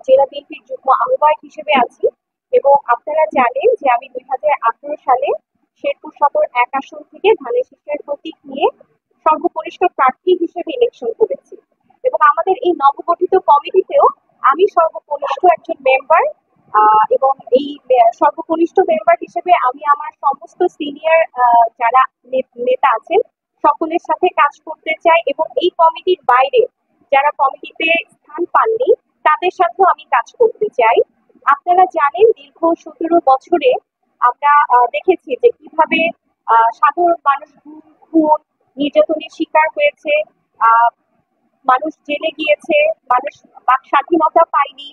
জেলা বিএনপির যুগ্ম আহ্বায়ক হিসেবে আছি। এবং আপনারা জানেন যে আমি 2018 সালে শেরপুর সদর 1 আসন থেকে ধানের শীষের প্রতীক নিয়ে সর্বকনিষ্ঠ প্রার্থী হিসেবে ইলেকশন করেছি। এবং আমাদের এই নবগঠিত কমিটিতেও আমি সর্বকনিষ্ঠ একজন মেম্বার। এবং এই সর্বকনিষ্ঠ মেম্বার হিসেবে আমি আমার সমস্ত সিনিয়র যারা নেতা আছেন সকলের সাথে কাজ করতে চাই, এবং এই কমিটির বাইরে যারা কমিটিতে স্থান পাননি তাদের সাথেও আমি কাজ করতে চাই। আপনারা জানেন দীর্ঘ 17 বছরে আমরা দেখেছি যে কিভাবে সাধারণ মানুষ খুন নির্যাতনের শিকার হয়েছে, মানুষ জেলে গিয়েছে, মানুষ বাক স্বাধীনতা পায়নি,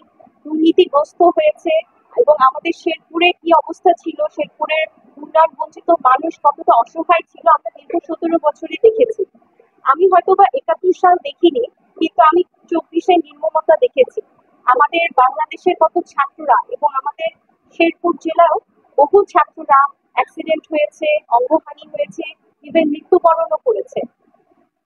দুর্নীতিগ্রস্ত হয়েছে। এবং আমাদের শেরপুরে কি অবস্থা ছিল, শেরপুরের উন্নয়ন বঞ্চিত মানুষ কতটা অসহায় ছিল আমরা দীর্ঘ 17 বছরে দেখেছি। আমি হয়তোবা 71 সাল দেখিনি, কিন্তু আমি 24-এ নির্মমতা দেখেছি। আমাদের বাংলাদেশের কত ছাত্ররা এবং আমাদের শেরপুর জেলাও বহু ছাত্ররা অ্যাক্সিডেন্ট হয়েছে, অঙ্গহানি হয়েছে, ইভেন মৃত্যুবরণও করেছে।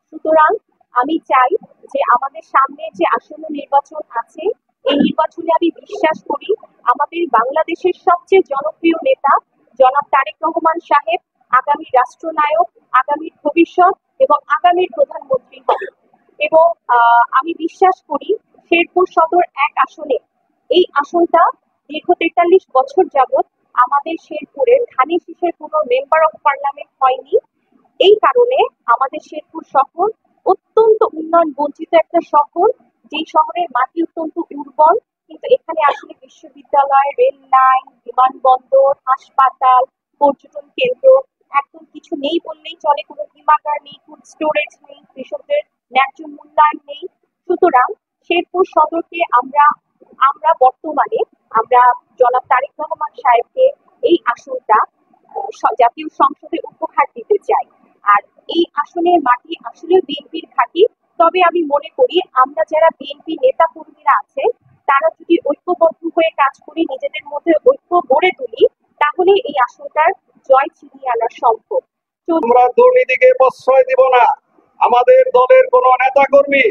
সুতরাং আমি চাই যে আমাদের সামনে যে আসন্ন নির্বাচন আছে এই নির্বাচনে আমি বিশ্বাস করি আমাদের বাংলাদেশের সবচেয়ে জনপ্রিয় নেতা জনাব তারেক রহমান সাহেব আগামী রাষ্ট্রনায়ক, আগামীর ভবিষ্যৎ এবং আগামীর প্রধানমন্ত্রী হবে। এবং আমি বিশ্বাস করি শেরপুর সদর 1 আসনে, এই আসনটা দীর্ঘ 43 বছর যাবৎ আমাদের শেরপুরের ধানের শীষের কোনো মেম্বার অফ পার্লামেন্ট হয়নি। এই কারণে আমাদের শেরপুর শহর অত্যন্ত উন্নয়ন বঞ্চিত একটা শহর, যেই শহরের মাটি অত্যন্ত উর্বর, কিন্তু এখানে আসলে বিশ্ববিদ্যালয়, রেল লাইন, বিমানবন্দর, হাসপাতাল, পর্যটন কেন্দ্র একদম কিছু নেই বললেই চলে। কোনো হিমাগার নেই, ফুড স্টোরেজ নেই, কৃষকদের ন্যায্য মূল্যায়ন নেই। সুতরাং শেরপুর সদরকে আমরা আমরা বর্তমানে আমরা জনাব তারেক রহমান সাহেবকে এই আসনটা জাতীয় সংসদে উপহার দিতে চাই। আর এই আসনের মাটি আসলে বিএনপির ঘাঁটি। তবে আমি মনে করি আমরা যারা বিএনপি নেতা কর্মীরা আছে তারা যদি ঐক্যবদ্ধ হয়ে কাজ করি, নিজেদের মধ্যে ঐক্য গড়ে তুলি, তাহলে এই আসনটার জয় ছিনিয়ে আনা সম্ভব। আমরা দুর্নীতিকে প্রশ্রয় দিব না। আমাদের দলের কোন নেতা কর্মী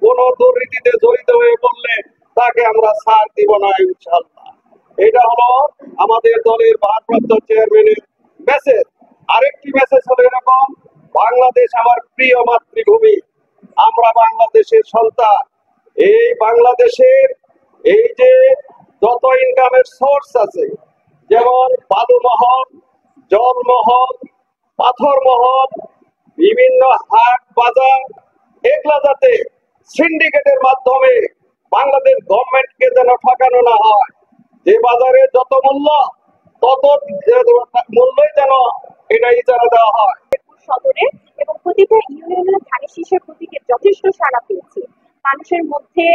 কোন দুর্নীতিতে জড়িত হয়ে পড়লে তাকে আমরা ছাড় দিব না ইনশাআল্লাহ। এটা হলো আমাদের দলের ভারপ্রাপ্ত চেয়ারম্যানের মেসেজ। আরেকটি মেসেজ হলো এরকম, বাংলাদেশ আমার প্রিয় মাতৃভূমি, আমরা বাংলাদেশের সন্তান। এই বাংলাদেশের এই যে যত ইনকামের সোর্স আছে, যেমন বালুমহল, জলমহল, পাথর মহল, বিভিন্ন হাট বাজার, এগুলা যাতে সিন্ডিকেটের মাধ্যমে বাংলাদেশ গভর্নমেন্টকে যেন ঠকানো না হয়। যে বাজারে যত মূল্য তত মূল্যই যেন এটা ইজারা দেওয়া হয়। সদরে এবং প্রতিটা ইউনিয়নের ধানের শীষের প্রতীকে যথেষ্ট সাড়া পেয়েছি। মানুষের মধ্যে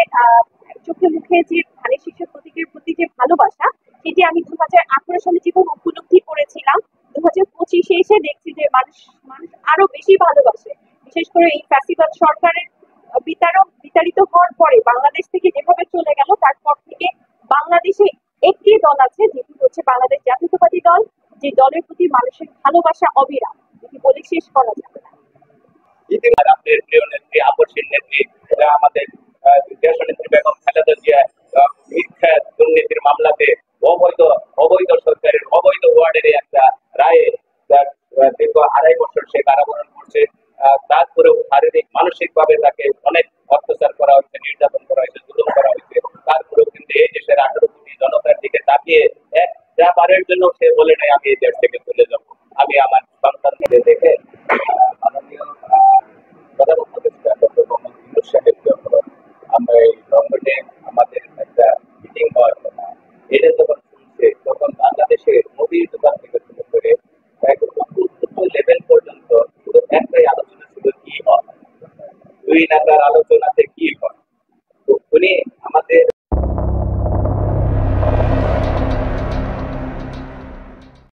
চোখে মুখে যে ধানের শীষের প্রতীকের প্রতি যে ভালোবাসা, সেটি আমি 2018 সালে জীবন উপলব্ধি করেছিলাম। 2025-এ এসে দেখছি যে মানুষ আরো বেশি ভালোবাসে। বিশেষ করে এই ফ্যাসিবাদ সরকারের বিতাড়িত হওয়ার পরে বাংলাদেশ থেকে যেভাবে চলে গেল, তারপর থেকে বাংলাদেশে একটি দল আছে যেটি হচ্ছে বাংলাদেশ জাতীয়তাবাদী দল, যে দলের প্রতি মানুষের ভালোবাসা অবিরাম, যেটি বলে শেষ করা যাবে না। আপনার প্রিয় নেত্রী, আপসীর নেত্রী, আমাদের দেশনেত্রী বেগম খালেদা জিয়া মিথ্যা দুর্নীতির মামলাতে অবৈধ সরকারের অবৈধ ওয়ার্ডের একটা রায়ে দীর্ঘ 2.5 বছর সে কারাবরণ করছে। তারপরেও শারীরিক মানসিক ভাবে তাকে অনেক অত্যাচার করা হয়েছে, নির্যাতন করা হয়েছে, জুলুম করা হয়েছে। তারপরেও কিন্তু এই দেশের 18 কোটি জনতার দিকে তাকিয়ে যা পারের জন্য সে বলে নাই আমি এই দেশ থেকে চলে যাব। আমি আমার সন্তানকে দেখে মাননীয় প্রধান উপদেষ্টা ডক্টর মোহাম্মদ ইউনূস সাহেব যখন আমরা এই লন্ডনে আমাদের একটা মিটিং হওয়ার কথা, এটা যখন শুনছে, তখন বাংলাদেশে মোদির দোকান থেকে শুরু করে একদম উচ্চ লেভেল পর্যন্ত শুধু একটাই আলোচনা ছিল, কি হয় 2 নেতার আলোচনাতে কি হয়। তো উনি আমাদের